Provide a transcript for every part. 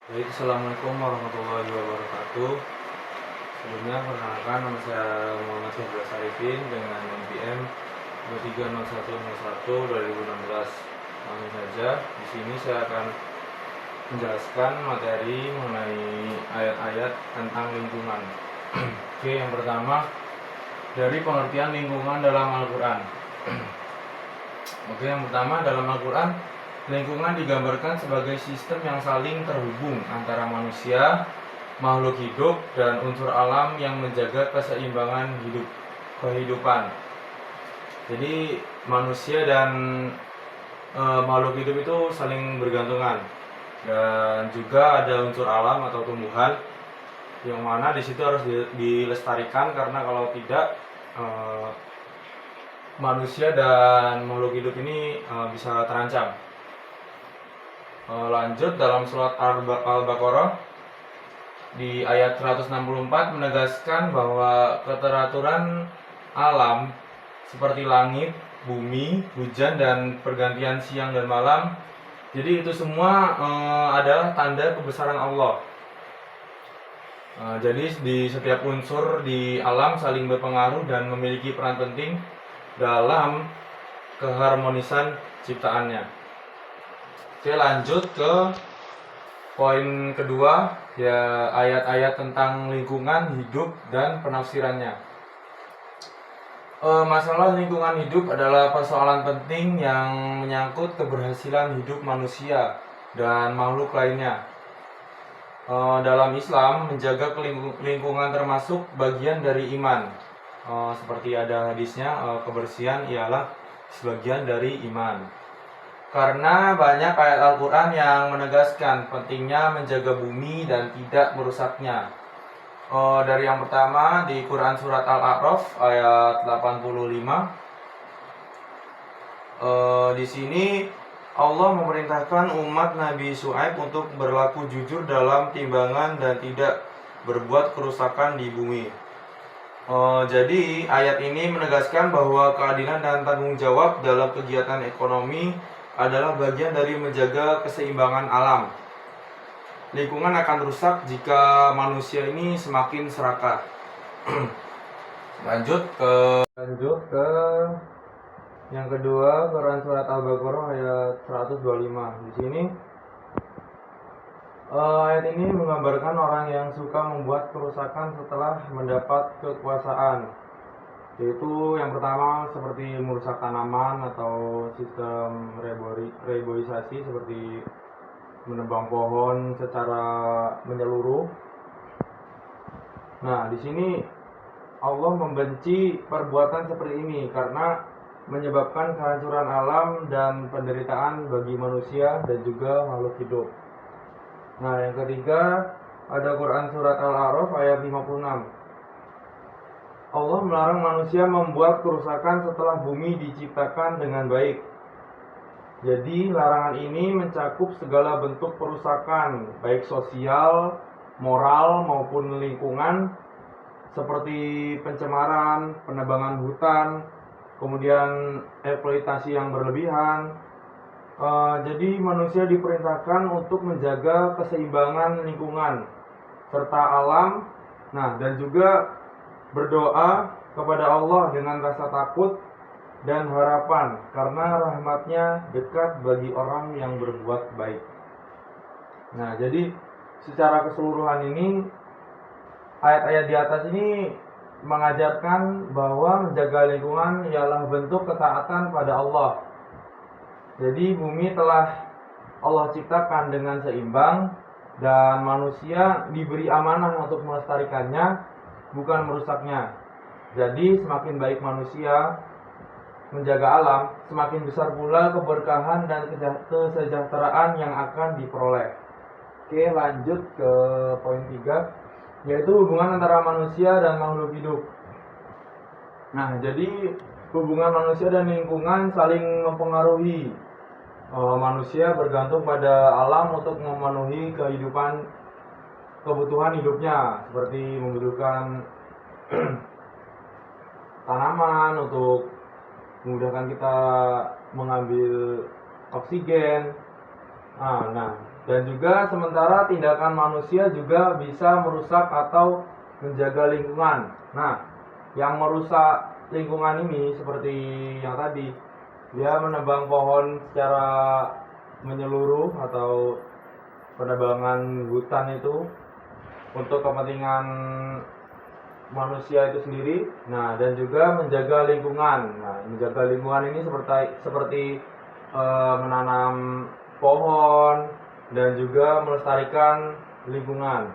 Baik, Assalamualaikum warahmatullahi wabarakatuh. Sebelumnya perkenalkan, nama saya Muhammad Syahbaz Arifin dengan NPM 230101-2016. Langsung saja, di sini saya akan menjelaskan materi mengenai ayat-ayat tentang lingkungan. Oke, yang pertama dari pengertian lingkungan dalam Al-Quran. Oke, yang pertama dalam Al-Quran, lingkungan digambarkan sebagai sistem yang saling terhubung antara manusia, makhluk hidup, dan unsur alam yang menjaga keseimbangan kehidupan. Jadi manusia dan makhluk hidup itu saling bergantungan, dan juga ada unsur alam atau tumbuhan yang mana di situ harus dilestarikan, karena kalau tidak manusia dan makhluk hidup ini bisa terancam. Lanjut dalam surat Al-Baqarah di ayat 164 menegaskan bahwa keteraturan alam seperti langit, bumi, hujan, dan pergantian siang dan malam, jadi itu semua adalah tanda kebesaran Allah. Jadi di setiap unsur di alam saling berpengaruh dan memiliki peran penting dalam keharmonisan ciptaannya. Oke, lanjut ke poin kedua, ya ayat-ayat tentang lingkungan hidup dan penafsirannya. Masalah lingkungan hidup adalah persoalan penting yang menyangkut keberhasilan hidup manusia dan makhluk lainnya. Dalam Islam, menjaga lingkungan termasuk bagian dari iman. Seperti ada hadisnya, kebersihan ialah sebagian dari iman. Karena banyak ayat Al-Quran yang menegaskan pentingnya menjaga bumi dan tidak merusaknya. Dari yang pertama di Quran Surat Al-A'raf ayat 85. Di sini Allah memerintahkan umat Nabi Syuaib untuk berlaku jujur dalam timbangan dan tidak berbuat kerusakan di bumi. Jadi ayat ini menegaskan bahwa keadilan dan tanggung jawab dalam kegiatan ekonomi adalah bagian dari menjaga keseimbangan alam. Lingkungan akan rusak jika manusia ini semakin serakah. Lanjut ke yang kedua, Quran surat Al-Baqarah ayat 125. Di sini ayat ini menggambarkan orang yang suka membuat kerusakan setelah mendapat kekuasaan, yaitu yang pertama seperti merusak tanaman atau sistem reboisasi seperti menebang pohon secara menyeluruh. Nah, di sini Allah membenci perbuatan seperti ini karena menyebabkan kehancuran alam dan penderitaan bagi manusia dan juga makhluk hidup. Nah, yang ketiga ada Quran surat Al-A'raf ayat 56. Allah melarang manusia membuat kerusakan setelah bumi diciptakan dengan baik. Jadi larangan ini mencakup segala bentuk perusakan, baik sosial, moral maupun lingkungan, seperti pencemaran, penebangan hutan, kemudian eksploitasi yang berlebihan. Jadi manusia diperintahkan untuk menjaga keseimbangan lingkungan serta alam. Nah, dan juga berdoa kepada Allah dengan rasa takut dan harapan, karena rahmatnya dekat bagi orang yang berbuat baik. Nah, jadi secara keseluruhan ini ayat-ayat di atas ini mengajarkan bahwa menjaga lingkungan ialah bentuk ketaatan pada Allah. Jadi bumi telah Allah ciptakan dengan seimbang dan manusia diberi amanah untuk melestarikannya, bukan merusaknya. Jadi semakin baik manusia menjaga alam, semakin besar pula keberkahan dan kesejahteraan yang akan diperoleh. Oke, lanjut ke poin 3, yaitu hubungan antara manusia dan makhluk hidup. Nah, jadi hubungan manusia dan lingkungan saling mempengaruhi. Manusia bergantung pada alam untuk memenuhi kebutuhan hidupnya, seperti membutuhkan tanaman untuk memudahkan kita mengambil oksigen. Nah, Dan juga sementara tindakan manusia juga bisa merusak atau menjaga lingkungan. Nah, yang merusak lingkungan ini seperti yang tadi, dia menebang pohon secara menyeluruh atau penebangan hutan itu untuk kepentingan manusia itu sendiri. Nah, dan juga menjaga lingkungan. Nah, menjaga lingkungan ini seperti menanam pohon dan juga melestarikan lingkungan.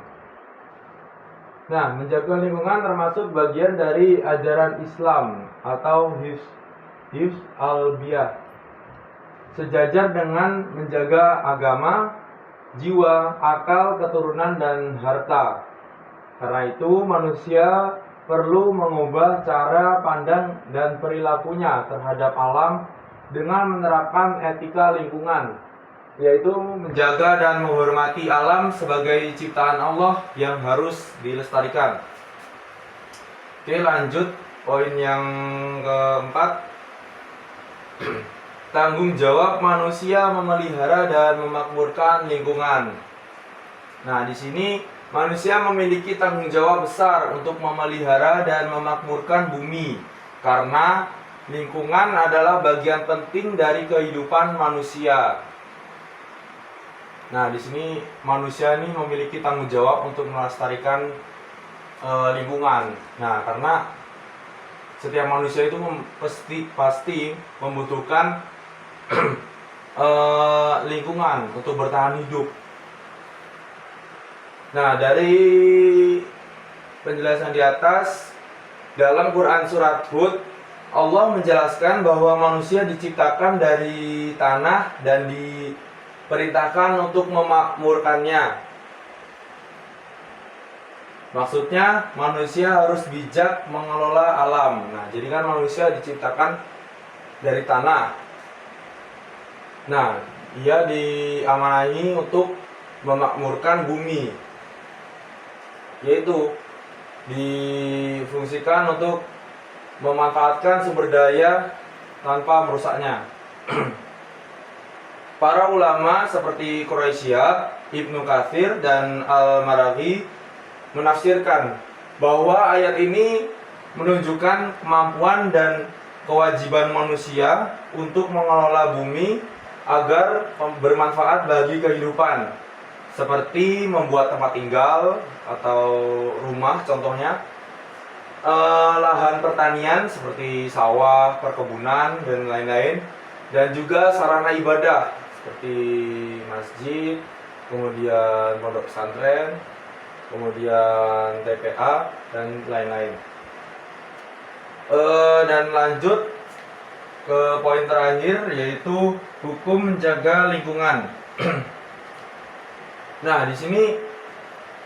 Nah, menjaga lingkungan termasuk bagian dari ajaran Islam atau hifz al-biyah. Sejajar dengan menjaga agama, jiwa, akal, keturunan, dan harta. Karena itu manusia perlu mengubah cara pandang dan perilakunya terhadap alam dengan menerapkan etika lingkungan, yaitu menjaga dan menghormati alam sebagai ciptaan Allah yang harus dilestarikan. Oke, lanjut poin yang keempat. Tanggung jawab manusia memelihara dan memakmurkan lingkungan. Nah, di sini manusia memiliki tanggung jawab besar untuk memelihara dan memakmurkan bumi, karena lingkungan adalah bagian penting dari kehidupan manusia. Nah, di sini manusia ini memiliki tanggung jawab untuk melestarikan lingkungan. Nah, karena setiap manusia itu pasti membutuhkan lingkungan untuk bertahan hidup. Nah, dari penjelasan di atas, dalam Quran surat Hud, Allah menjelaskan bahwa manusia diciptakan dari tanah dan diperintahkan untuk memakmurkannya. Maksudnya manusia harus bijak mengelola alam. Nah, jadi kan manusia diciptakan dari tanah. Nah, ia diamanahi untuk memakmurkan bumi, yaitu difungsikan untuk memanfaatkan sumber daya tanpa merusaknya. Para ulama seperti Quraisyah, Ibnu Katsir, dan Al-Maraghi menafsirkan bahwa ayat ini menunjukkan kemampuan dan kewajiban manusia untuk mengelola bumi agar bermanfaat bagi kehidupan, seperti membuat tempat tinggal atau rumah contohnya, lahan pertanian seperti sawah, perkebunan, dan lain-lain, dan juga sarana ibadah seperti masjid, kemudian pondok pesantren, kemudian TPA, dan lain-lain. Dan lanjut ke poin terakhir, yaitu hukum menjaga lingkungan. Nah, di sini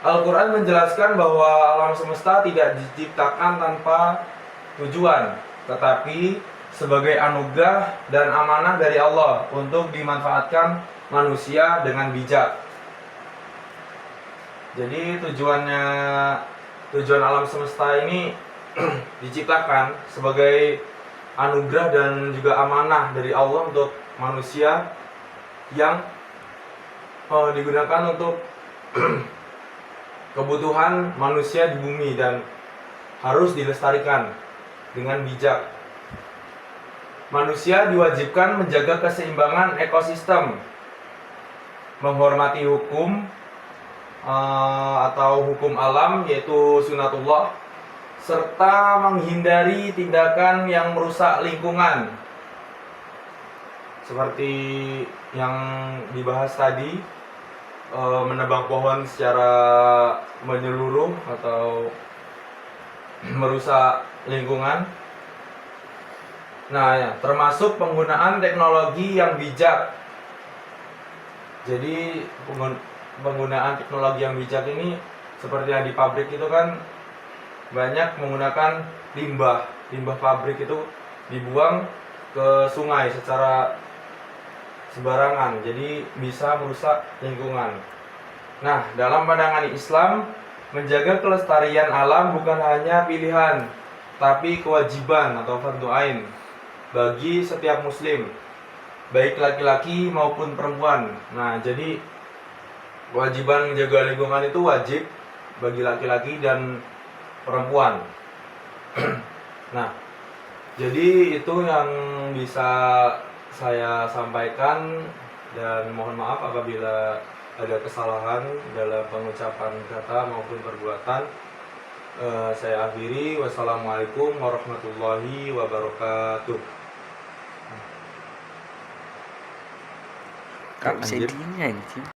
Al-Quran menjelaskan bahwa alam semesta tidak diciptakan tanpa tujuan, tetapi sebagai anugerah dan amanah dari Allah untuk dimanfaatkan manusia dengan bijak. Jadi tujuan alam semesta ini diciptakan sebagai anugerah dan juga amanah dari Allah untuk manusia yang digunakan untuk kebutuhan manusia di bumi dan harus dilestarikan dengan bijak. Manusia diwajibkan menjaga keseimbangan ekosistem, menghormati hukum atau hukum alam yaitu sunatullah, serta menghindari tindakan yang merusak lingkungan seperti yang dibahas tadi, menebang pohon secara menyeluruh atau merusak lingkungan. Nah, ya, termasuk penggunaan teknologi yang bijak. Jadi penggunaan teknologi yang bijak ini seperti yang di pabrik itu kan banyak menggunakan limbah pabrik itu dibuang ke sungai secara sembarangan, jadi bisa merusak lingkungan. Nah, dalam pandangan Islam, menjaga kelestarian alam bukan hanya pilihan, tapi kewajiban atau fardhu ain bagi setiap muslim, baik laki-laki maupun perempuan. Nah, jadi Kewajiban menjaga lingkungan itu wajib bagi laki-laki dan perempuan. Nah, jadi itu yang bisa saya sampaikan, dan mohon maaf apabila ada kesalahan dalam pengucapan kata maupun perbuatan. Saya akhiri. Wassalamualaikum warahmatullahi wabarakatuh. Kak bisa intinya ini sih.